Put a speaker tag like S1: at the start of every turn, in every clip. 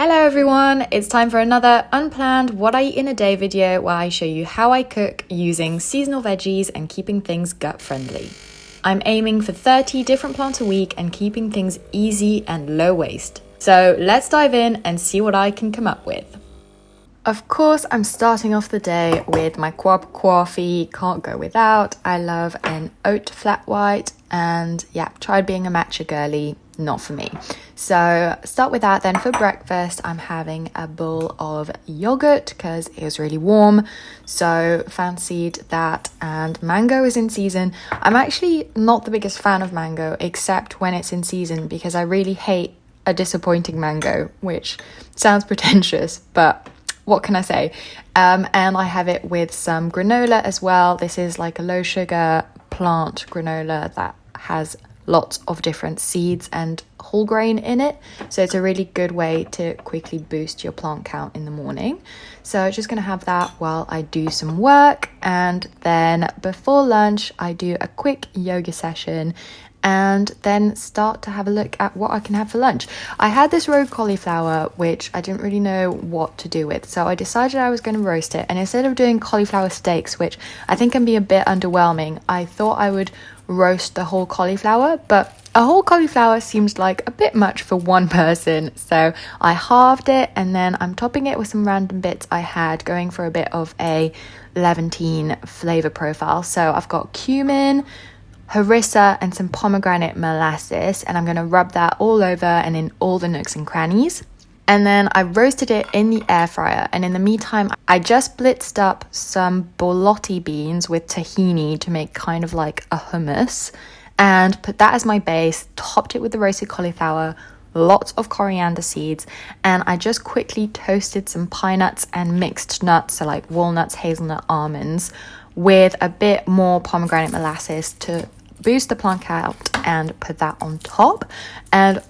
S1: Hello everyone, it's time for another unplanned what I eat in a day video where I show you how I cook using seasonal veggies and keeping things gut friendly. I'm aiming for 30 different plants a week and keeping things easy and low waste. So let's dive in and see what I can come up with. Of course, I'm starting off the day with my cup coffee, can't go without. I love an oat flat white and yeah, tried being a matcha girly, not for me. So start with that. Then for breakfast, I'm having a bowl of yogurt because it was really warm. So fancied that, and mango is in season. I'm actually not the biggest fan of mango except when it's in season because I really hate a disappointing mango, which sounds pretentious, but what can I say? And I have it with some granola as well. This is like a low sugar plant granola that has lots of different seeds and whole grain in it. So it's a really good way to quickly boost your plant count in the morning. So just going to have that while I do some work. And then before lunch, I do a quick yoga session and then start to have a look at what I can have for lunch. I had this rogue cauliflower, which I didn't really know what to do with. So I decided I was going to roast it. And instead of doing cauliflower steaks, which I think can be a bit underwhelming, I thought I would roast the whole cauliflower. But a whole cauliflower seems like a bit much for one person. So I halved it and then I'm topping it with some random bits I had, going for a bit of a Levantine flavor profile. So I've got cumin, harissa and some pomegranate molasses, and I'm going to rub that all over and in all the nooks and crannies. And then I roasted it in the air fryer, and in the meantime I just blitzed up some borlotti beans with tahini to make kind of like a hummus, and put that as my base, topped it with the roasted cauliflower, lots of coriander seeds, and I just quickly toasted some pine nuts and mixed nuts, so like walnuts, hazelnut, almonds, with a bit more pomegranate molasses to boost the plant count, and put that on top. And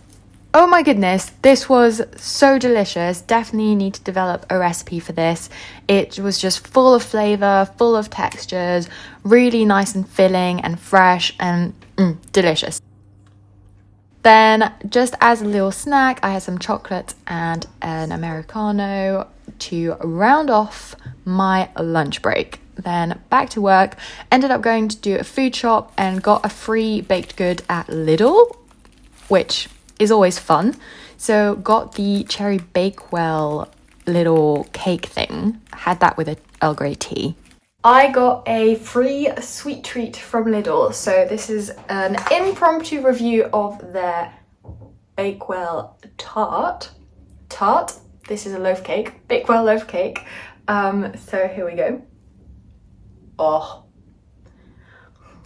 S1: oh my goodness, this was so delicious. Definitely need to develop a recipe for this. It was just full of flavor, full of textures, really nice and filling and fresh and delicious. Then just as a little snack, I had some chocolate and an Americano to round off my lunch break. Then back to work, ended up going to do a food shop and got a free baked good at Lidl, which is always fun. So got the cherry Bakewell little cake thing, had that with a Earl Grey tea. I got a free sweet treat from Lidl. So this is an impromptu review of their Bakewell tart. This is a loaf cake, Bakewell loaf cake. So here we go. Oh,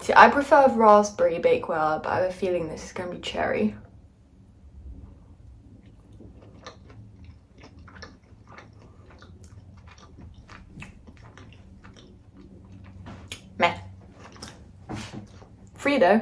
S1: see, I prefer raspberry Bakewell, but I have a feeling this is going to be cherry. Meh. Free though.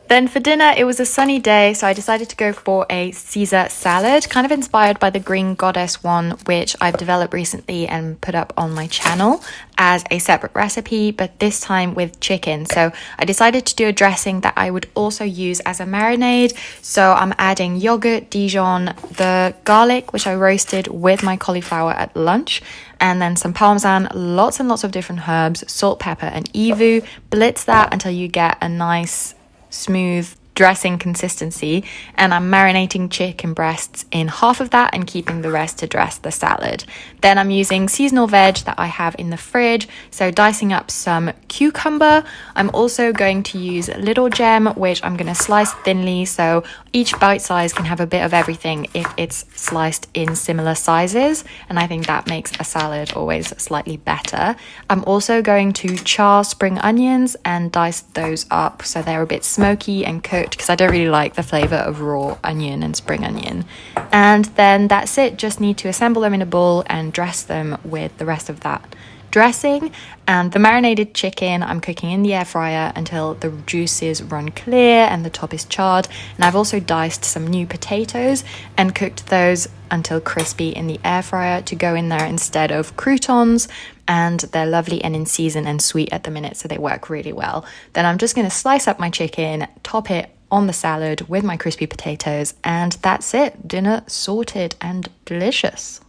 S1: Then for dinner, it was a sunny day, so I decided to go for a Caesar salad, kind of inspired by the Green Goddess one, which I've developed recently and put up on my channel as a separate recipe, but this time with chicken. So I decided to do a dressing that I would also use as a marinade. So I'm adding yogurt, Dijon, the garlic, which I roasted with my cauliflower at lunch, and then some parmesan, lots and lots of different herbs, salt, pepper, and evu. Blitz that until you get a nice smooth dressing consistency, and I'm marinating chicken breasts in half of that and keeping the rest to dress the salad. Then I'm using seasonal veg that I have in the fridge, so dicing up some cucumber. I'm also going to use little gem, which I'm going to slice thinly so each bite size can have a bit of everything if it's sliced in similar sizes, and I think that makes a salad always slightly better. I'm also going to char spring onions and dice those up so they're a bit smoky and cooked, because I don't really like the flavor of raw onion and spring onion. And then that's it, just need to assemble them in a bowl and dress them with the rest of that dressing. And the marinated chicken I'm cooking in the air fryer until the juices run clear and the top is charred. And I've also diced some new potatoes and cooked those until crispy in the air fryer to go in there instead of croutons, and they're lovely and in season and sweet at the minute, so they work really well. Then I'm just going to slice up my chicken, top it on the salad with my crispy potatoes, and that's it. Dinner sorted and delicious.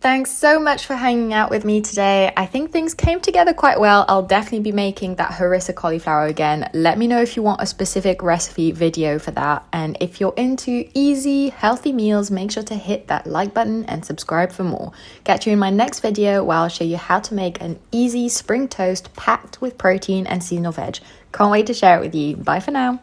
S1: Thanks so much for hanging out with me today. I think things came together quite well. I'll definitely be making that harissa cauliflower again. Let me know if you want a specific recipe video for that. And if you're into easy, healthy meals, make sure to hit that like button and subscribe for more. Catch you in my next video where I'll show you how to make an easy spring toast packed with protein and seasonal veg. Can't wait to share it with you. Bye for now.